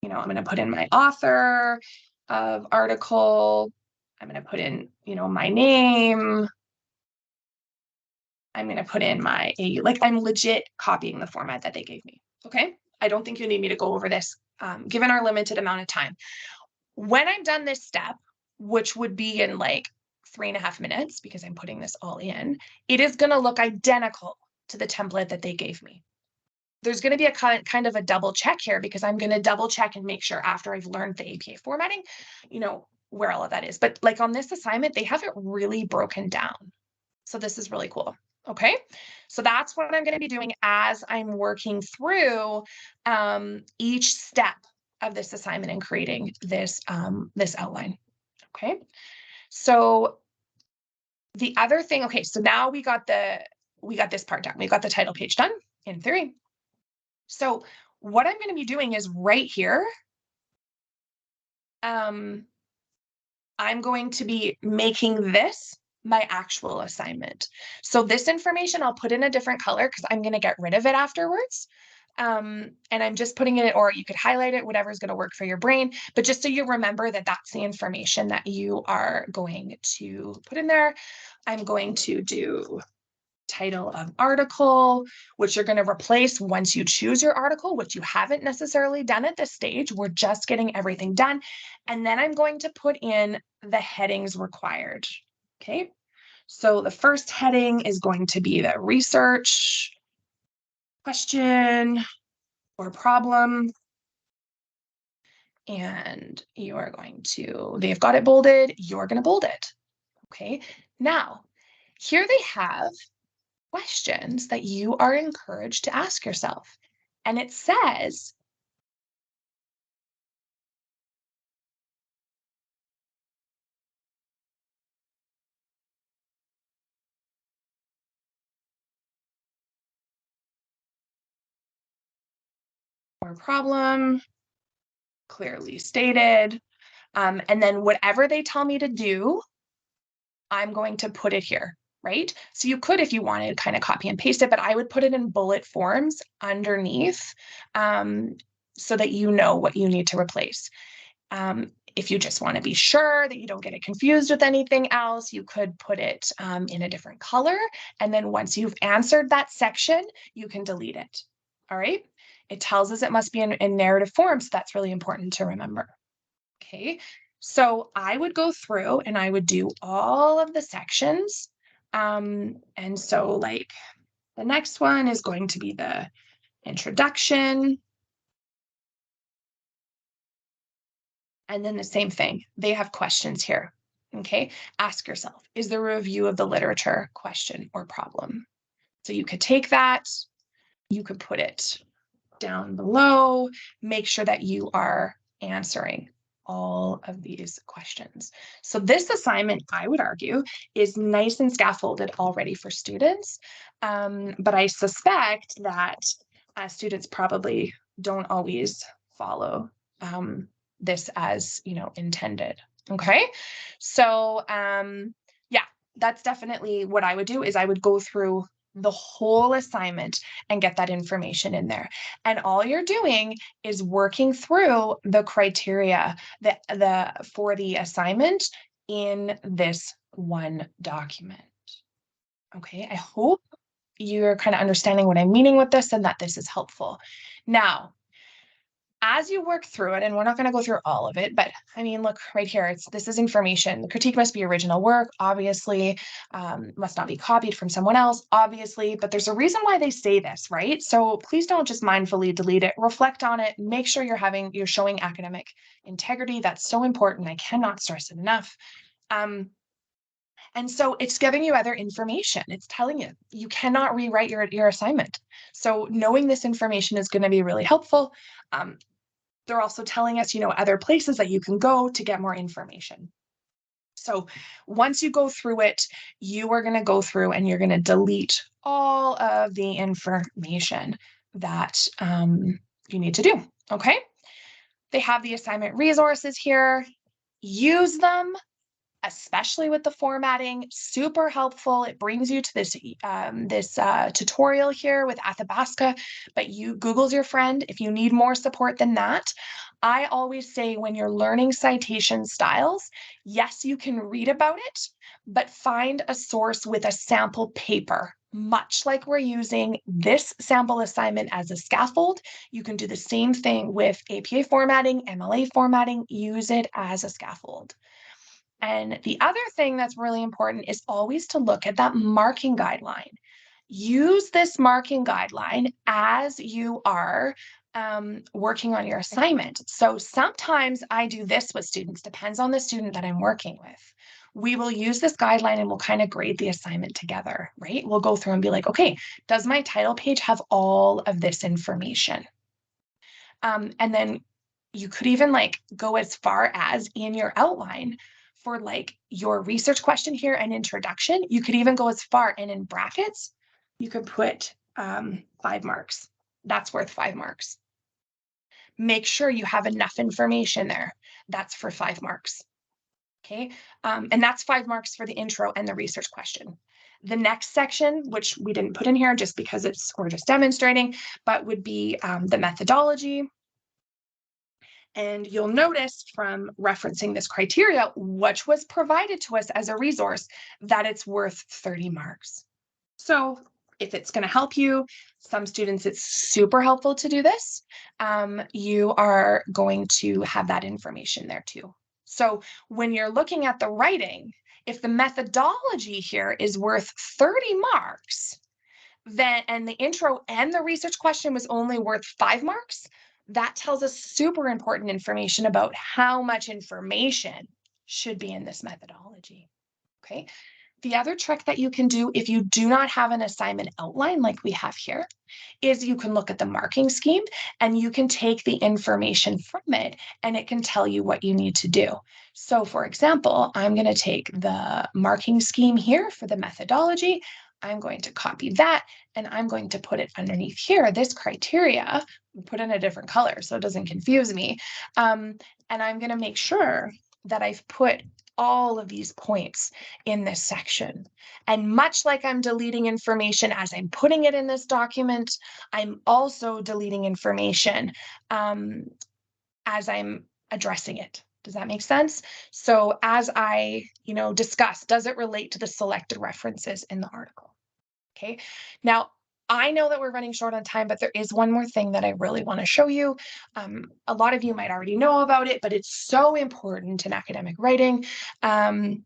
I'm going to put in my author of article. I'm going to put in, my name. I'm going to put in my AU, like I'm legit copying the format that they gave me. Okay. I don't think you need me to go over this, given our limited amount of time. When I'm done this step, which would be in like 3.5 minutes, because I'm putting this all in, it is going to look identical to the template that they gave me. There's going to be a kind of a double check here, because I'm going to double check and make sure after I've learned the APA formatting, where all of that is. But like on this assignment, they have it really broken down. So this is really cool. Okay, so that's what I'm going to be doing as I'm working through each step of this assignment and creating this this outline. Okay, so the other thing, okay, so now we got this part done. We got the title page done in theory. So what I'm going to be doing is right here, I'm going to be making this my actual assignment. So this information I'll put in a different color because I'm going to get rid of it afterwards. And I'm just putting it, or you could highlight it, whatever's going to work for your brain. But just so you remember that that's the information that you are going to put in there, I'm going to do title of article, which you're going to replace once you choose your article, which you haven't necessarily done at this stage. We're just getting everything done. And then I'm going to put in the headings required. Okay. So the first heading is going to be the research, question, or problem. and you are going to, they've got it bolded, you're going to bold it. Okay. Now, here they have questions that you are encouraged to ask yourself. And it says, or problem, clearly stated. And then whatever they tell me to do, I'm going to put it here, right? So you could, if you wanted, kind of copy and paste it, but I would put it in bullet forms underneath so that you know what you need to replace. If you just want to be sure that you don't get it confused with anything else, you could put it in a different color. And then once you've answered that section, you can delete it. All right. It tells us it must be in narrative form. So that's really important to remember. Okay. So I would go through and I would do all of the sections. And so like the next one is going to be the introduction. And then the same thing, they have questions here. Okay, ask yourself, is there a review of the literature question or problem? So you could take that, you could put it down below, make sure that you are answering all of these questions. So this assignment, I would argue, is nice and scaffolded already for students, but I suspect that students probably don't always follow this as intended. Okay, so yeah, that's definitely what I would do. Is I would go through the whole assignment and get that information in there. And all you're doing is working through the criteria for the assignment in this one document. Okay, I hope you're kind of understanding what I'm meaning with this and that this is helpful. Now, as you work through it, and we're not going to go through all of it, but I mean, look right here, this is information. The critique must be original work, obviously, must not be copied from someone else, obviously, but there's a reason why they say this, right? So please don't just mindfully delete it, reflect on it, make sure you're showing academic integrity. That's so important. I cannot stress it enough. And so it's giving you other information. It's telling you, you cannot rewrite your assignment. So knowing this information is going to be really helpful. They're also telling us, other places that you can go to get more information. So once you go through it, you are going to go through and you're going to delete all of the information that you need to do. Okay. They have the assignment resources here. Use them, especially with the formatting, super helpful. It brings you to this tutorial here with Athabasca, but Google's your friend if you need more support than that. I always say when you're learning citation styles, yes, you can read about it, but find a source with a sample paper. Much like we're using this sample assignment as a scaffold, you can do the same thing with APA formatting, MLA formatting, use it as a scaffold. And the other thing that's really important is always to look at that marking guideline. Use this marking guideline as you are working on your assignment. So sometimes I do this with students, depends on the student that I'm working with. We will use this guideline and we'll kind of grade the assignment together, right? We'll go through and be like, okay, does my title page have all of this information? And then you could even go as far as in your outline for your research question here and introduction. You could even go as far, and in brackets, you could put 5 marks. That's worth 5 marks. Make sure you have enough information there. That's for 5 marks. Okay. And that's 5 marks for the intro and the research question. The next section, which we didn't put in here just because we're just demonstrating, but would be the methodology. And you'll notice from referencing this criteria, which was provided to us as a resource, that it's worth 30 marks. So if it's going to help you, some students, it's super helpful to do this. You are going to have that information there too. So when you're looking at the writing, if the methodology here is worth 30 marks, and the intro and the research question was only worth 5 marks, that tells us super important information about how much information should be in this methodology. Okay. The other trick that you can do if you do not have an assignment outline like we have here is you can look at the marking scheme and you can take the information from it and it can tell you what you need to do. So for example, I'm going to take the marking scheme here for the methodology. I'm going to copy that and I'm going to put it underneath here, this criteria, put in a different color so it doesn't confuse me. And I'm going to make sure that I've put all of these points in this section. And much like I'm deleting information as I'm putting it in this document, I'm also deleting information as I'm addressing it. Does that make sense? So as I, discuss, does it relate to the selected references in the article? Okay. Now, I know that we're running short on time, but there is one more thing that I really want to show you. A lot of you might already know about it, but it's so important in academic writing. When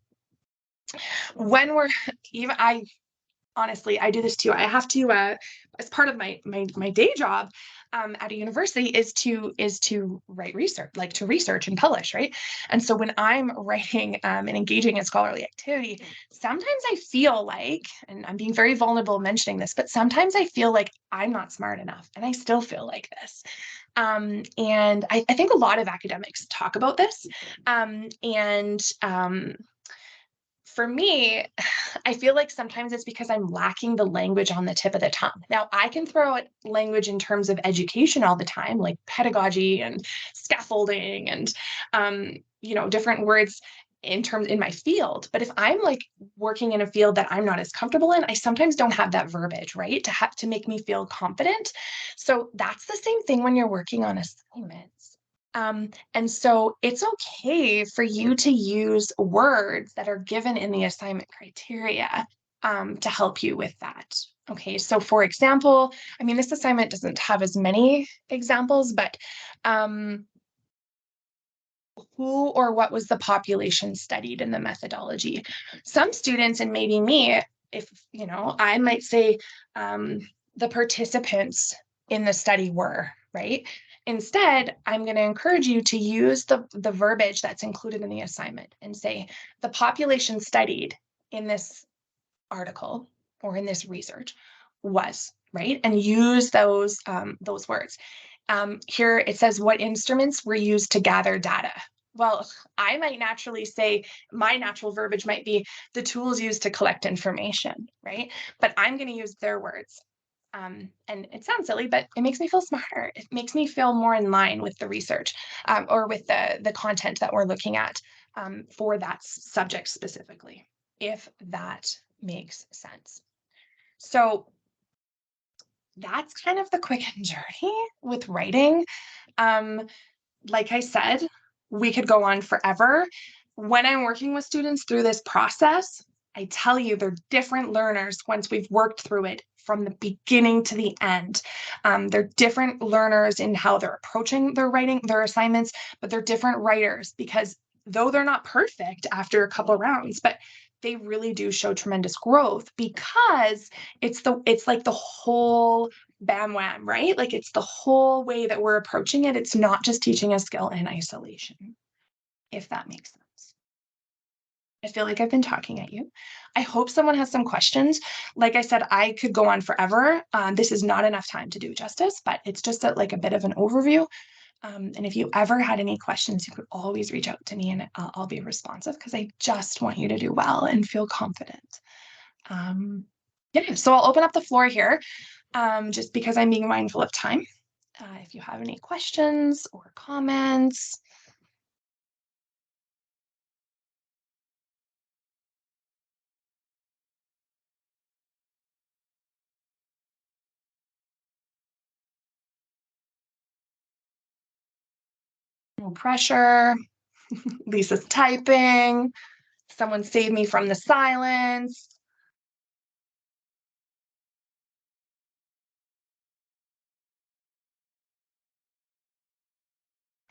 we're even, honestly, I do this too. I have to, as part of my day job at a university, is to write research, like to research and publish, right? And so when I'm writing and engaging in scholarly activity, sometimes I feel like, and I'm being very vulnerable mentioning this, but sometimes I feel like I'm not smart enough, and I still feel like this. And I think a lot of academics talk about this, for me, I feel like sometimes it's because I'm lacking the language on the tip of the tongue. Now, I can throw out language in terms of education all the time, like pedagogy and scaffolding and, different words in my field. But if I'm like working in a field that I'm not as comfortable in, I sometimes don't have that verbiage, right? To make me feel confident. So that's the same thing when you're working on assignments. And so it's okay for you to use words that are given in the assignment criteria to help you with that. Okay, so for example, this assignment doesn't have as many examples, but who or what was the population studied in the methodology? Some students, and maybe me, if I might say the participants in the study were, right? Instead, I'm going to encourage you to use the verbiage that's included in the assignment and say the population studied in this article or in this research was, right? And use those words. Here it says what instruments were used to gather data. Well, I might naturally say my natural verbiage might be the tools used to collect information, right? But I'm going to use their words. And it sounds silly, but it makes me feel smarter. It makes me feel more in line with the research or with the content that we're looking at for that subject specifically, if that makes sense. So that's kind of the quick journey with writing. Like I said, we could go on forever. When I'm working with students through this process, I tell you they're different learners once we've worked through it from the beginning to the end. They're different learners in how they're approaching their writing, their assignments, but they're different writers because though they're not perfect after a couple of rounds, but they really do show tremendous growth because it's like the whole bam wham, right? Like it's the whole way that we're approaching it. It's not just teaching a skill in isolation, if that makes sense. I feel like I've been talking at you. I hope someone has some questions. Like I said, I could go on forever. This is not enough time to do justice, but it's just like a bit of an overview. And if you ever had any questions, you could always reach out to me and I'll be responsive because I just want you to do well and feel confident. Yeah, so I'll open up the floor here just because I'm being mindful of time. If you have any questions or comments. No pressure. Lisa's typing. Someone save me from the silence.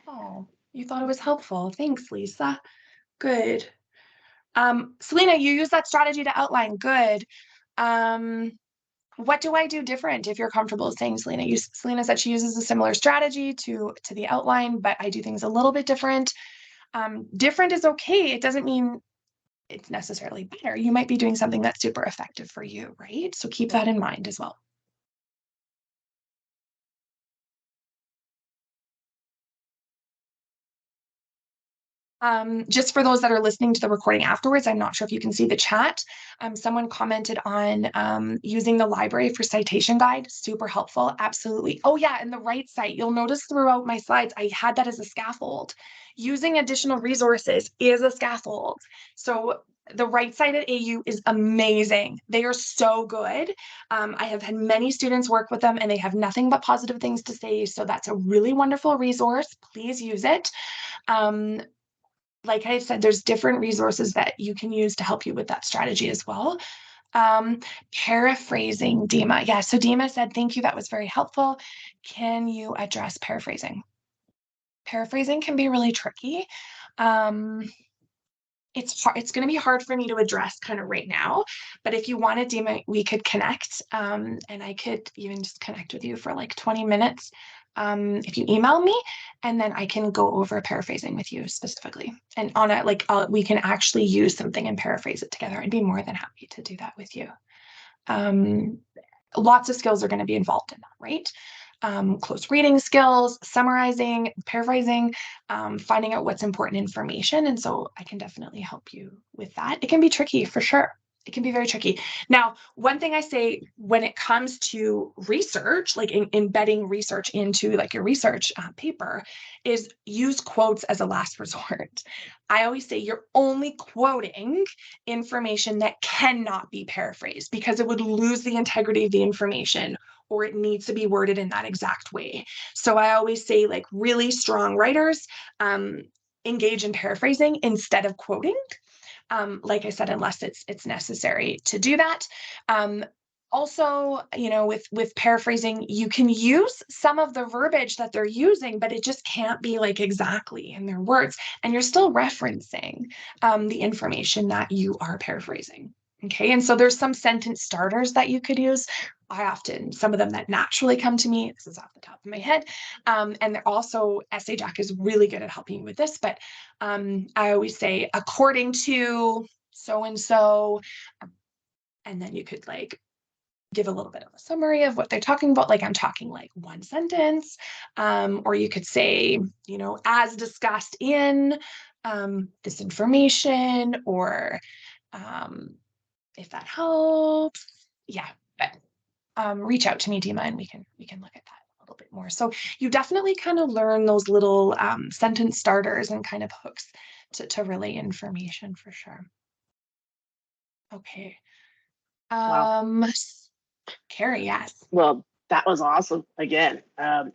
Oh, you thought it was helpful. Thanks, Lisa. Good. Selena, you use that strategy to outline. Good. What do I do different? If you're comfortable saying, Selena said she uses a similar strategy to the outline, but I do things a little bit different. Different is okay. It doesn't mean it's necessarily better. You might be doing something that's super effective for you, right? So keep that in mind as well. Just for those that are listening to the recording afterwards, I'm not sure if you can see the chat. Someone commented on using the library for citation guide. Super helpful. Absolutely. Oh yeah, and the right site. You'll notice throughout my slides, I had that as a scaffold. Using additional resources is a scaffold. So the right side at AU is amazing. They are so good. I have had many students work with them and they have nothing but positive things to say. So that's a really wonderful resource. Please use it. Like I said, there's different resources that you can use to help you with that strategy as well. Paraphrasing, Dima. Yeah, so Dima said, thank you, that was very helpful. Can you address paraphrasing? Paraphrasing can be really tricky. It's hard, it's going to be hard for me to address kind of right now, but if you wanted, Dima, we could connect, and I could even just connect with you for like 20 minutes if you email me, and then I can go over paraphrasing with you specifically, and on it, like we can actually use something and paraphrase it together. I'd be more than happy to do that with you. Lots of skills are going to be involved in that, right? Close reading skills, summarizing, paraphrasing, finding out what's important information. And so I can definitely help you with that. It can be tricky for sure. It can be very tricky. Now, one thing I say when it comes to research, like embedding research into like your research paper, is use quotes as a last resort. I always say you're only quoting information that cannot be paraphrased because it would lose the integrity of the information, or it needs to be worded in that exact way. So I always say, like, really strong writers engage in paraphrasing instead of quoting. Like I said, unless it's necessary to do that. Also, you know, with paraphrasing, you can use some of the verbiage that they're using, but it just can't be like exactly in their words, and you're still referencing the information that you are paraphrasing. Okay, and so there's some sentence starters that you could use. Some of them that naturally come to me, this is off the top of my head, and they're also, Essay Jack is really good at helping you with this, but I always say, according to so-and-so, and then you could like give a little bit of a summary of what they're talking about. Like I'm talking like one sentence, or you could say, you know, as discussed in this information, or if that helps. Yeah, but reach out to me, Dima, and we can look at that a little bit more. So you definitely kind of learn those little sentence starters and kind of hooks to relay information for sure. Okay. Wow. Carrie, yes. Well, that was awesome again. And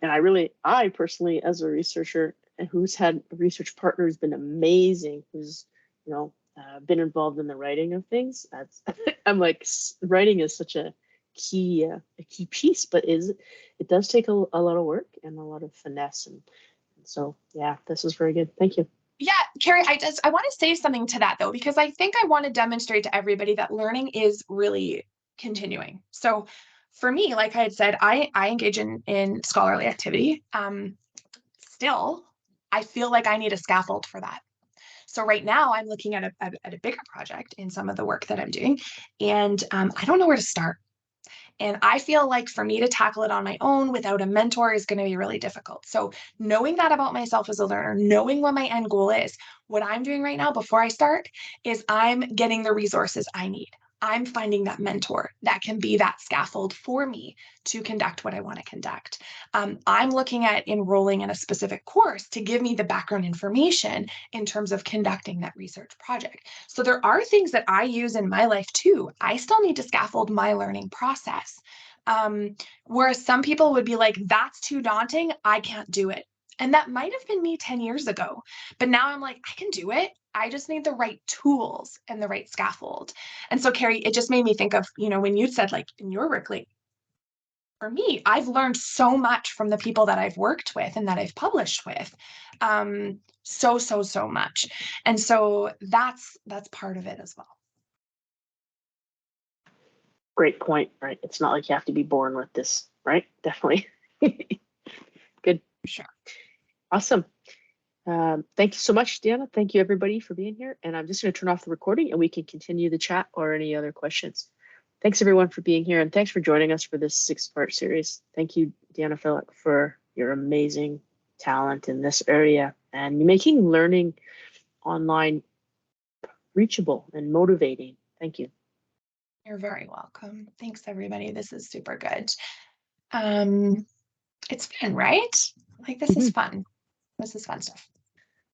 I personally, as a researcher who's had a research partner who's been amazing, who's, been involved in the writing of things. I'm like, writing is such a key piece, but it does take a lot of work and a lot of finesse. And so, yeah, this was very good. Thank you. Yeah, Carrie, I want to say something to that though, because I think I want to demonstrate to everybody that learning is really continuing. So for me, like I had said, I engage in scholarly activity. Still, I feel like I need a scaffold for that. So right now I'm looking at a bigger project in some of the work that I'm doing, and I don't know where to start. And I feel like for me to tackle it on my own without a mentor is going to be really difficult. So knowing that about myself as a learner, knowing what my end goal is, what I'm doing right now before I start is I'm getting the resources I need. I'm finding that mentor that can be that scaffold for me to conduct what I want to conduct. I'm looking at enrolling in a specific course to give me the background information in terms of conducting that research project. So there are things that I use in my life too. I still need to scaffold my learning process. Whereas some people would be like, that's too daunting, I can't do it. And that might have been me 10 years ago. But now I'm like, I can do it. I just need the right tools and the right scaffold. And so, Carrie, it just made me think of, when you said like in your work, like for me, I've learned so much from the people that I've worked with and that I've published with. So much. And so that's part of it as well. Great point, right? It's not like you have to be born with this, right? Definitely. Good. Sure. Awesome. Thank you so much, Deanna. Thank you, everybody, for being here. And I'm just going to turn off the recording and we can continue the chat or any other questions. Thanks, everyone, for being here. And thanks for joining us for this 6-part series. Thank you, Deanna Phillip, for your amazing talent in this area and making learning online reachable and motivating. Thank you. You're very welcome. Thanks, everybody. This is super good. It's fun, right? Like, this is fun. This is fun stuff.